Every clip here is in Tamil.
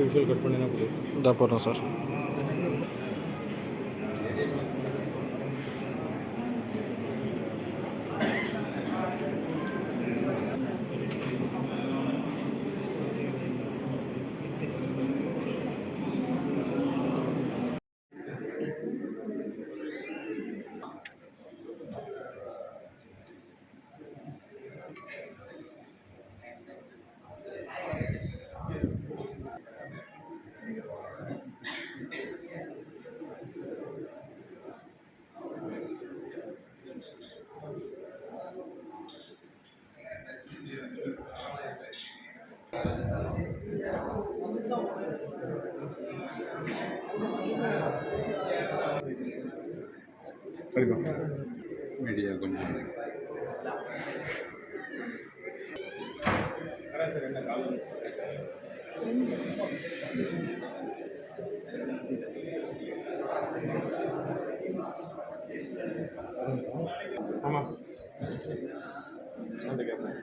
விஷுவல் கட் பண்ணினா புரியும். இதாக போடுறோம் சார். சரிப்பா மீடியா கொஞ்சம் ஆமாம் அந்த கேட்பேன்.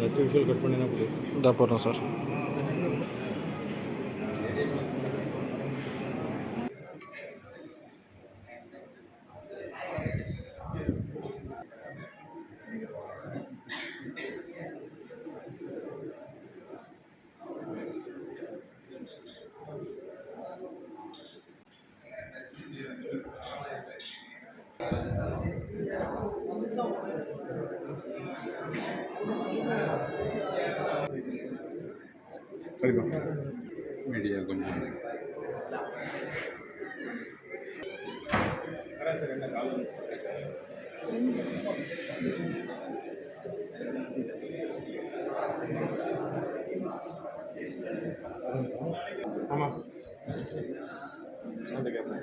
விஷுவல் கட் பண்ணினா புரியும். இதாக போடுறோம் சார். சரிப்பா மீடியா கொஞ்சம் ஆமாம் அந்த கேட்பேன்.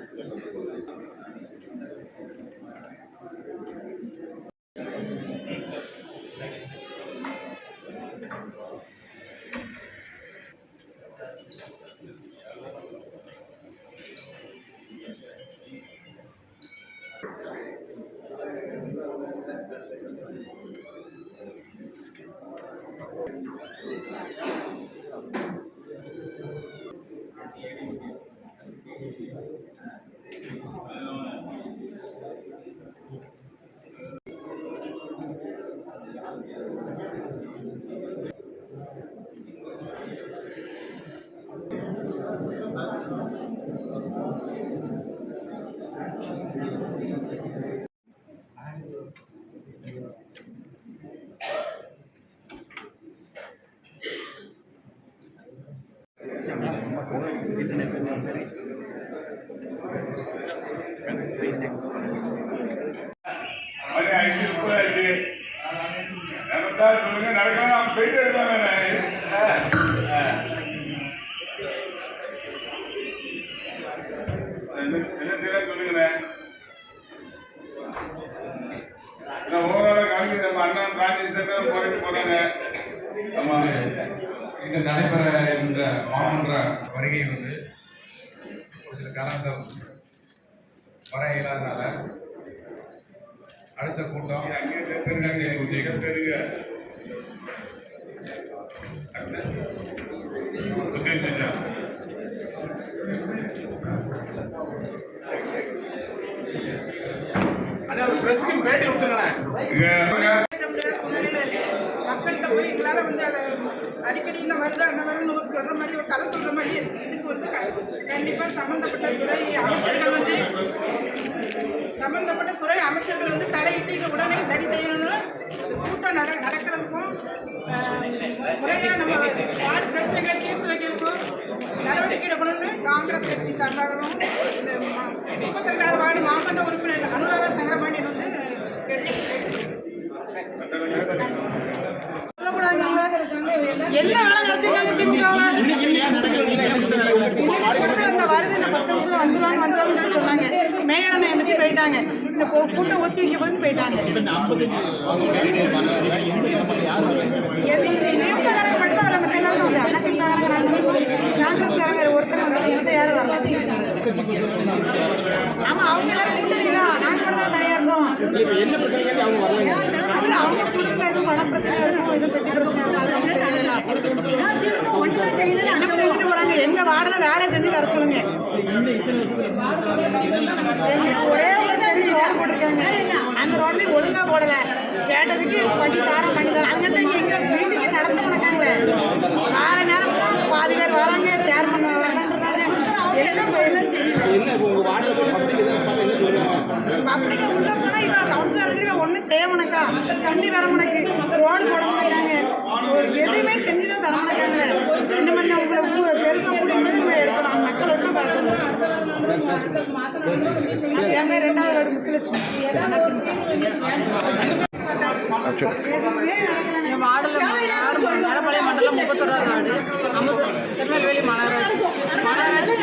மணி 5:30 ஆச்சு. நடந்தா சொல்லுங்க, நடக்கணும். அவங்க போயிட்டே இருப்பாங்க. என்ன செய்யலாம் சொல்லுங்கண்ணே. ஓவரால காமிக்க நம்ம அண்ணா பிரான்சிஸ் குறைக்க போறாங்க. ஆமா, இங்கு நடைபெற இருந்த மாமன்ற வருகை வந்து ஒரு சில காரணங்கள் வர இயலாதனால அடுத்த கூட்டம் பேட்டி கொடுத்துருங்க. மக்கள்கிட்ட போய் எங்களால் வந்து அதை அடிக்கடி இந்த வருது அந்த வருதுன்னு ஒரு சொல்கிற மாதிரி ஒரு கதை சொல்கிற மாதிரி இதுக்கு வந்து கண்டிப்பாக சம்மந்தப்பட்ட துறை அமைச்சர்கள் வந்து தலையிட்டு இதை உடனே சரி செய்யணும்னு கூட்டம் நடக்கிறதுக்கும் முறையாக நம்ம வார்டு பிரச்சனைகளை தீர்த்து வைக்கிறதுக்கும் நடவடிக்கை எடுக்கணும்னு காங்கிரஸ் கட்சி சார்பாகவும் இந்த 32வது வார்டு மாவட்ட உறுப்பினர் அனுராதா சங்கரபாண்டியன் வந்து என்ன வேலை நடத்திருக்காங்க திமுகவில் அந்த வருது இந்த 10 நிமிஷம் வந்துருவாங்கன்னு சொல்லி சொன்னாங்க. மேயர் அண்ணன் எழுந்திரிச்சு போயிட்டாங்க. இந்த கூட்ட ஒத்தி வைக்க போது போயிட்டாங்க. திமுககாரங்க மட்டும் தான் வராங்க. அண்ணா திமுககாரங்க காங்கிரஸ்காரங்க ஒருத்தர் வந்து யாரும் வரல. ஆமா, அவங்க எல்லாரும் கூட்டணி தான். நாங்க மட்டும் தான் தனியா இருக்கோம். அவங்க குடும்பம் எதுவும் பண பிரச்சனை இருக்கும், எதுவும் பெட்டி பிரச்சனை இருக்கும். போறாங்க. எங்க வார்டுல வேலை செஞ்சு வர சொல்லுங்க. ஒரே ஒரு தெரு ரோடு போட்டிருக்காங்க. அந்த ரோட்லயும் ஒழுங்கா போடல. கேட்டதுக்கு பண்ணி தரம் அதுங்கிட்ட எங்க மீட்டிங் நடத்த மாட்டாங்களே. வார நேரமும் பாதி பேர் வராங்க, சேர்மன் வரலன்றாங்க. பப்ளிக் உள்ள போனா இவன் கவுன்சிலர் ஒன்றும் செய்ய முனக்கா, தண்ணி வர முனக்கு, ரோடு போட முனக்காங்க, ஒரு எதுவுமே செஞ்சுதான் தர முனக்காங்க. 2 மணி உங்களை பெருமை கூட்டிட்டு போய் எடுக்கணும். அந்த மக்களோட தான் பேசணும். என் பேர் 2வது வார்டு முத்துலட்சுமி. என் வார்டில் மேலப்பாளையம் மண்டலம் 31வது வார்டு திருநெல்வேலி மாநகராட்சி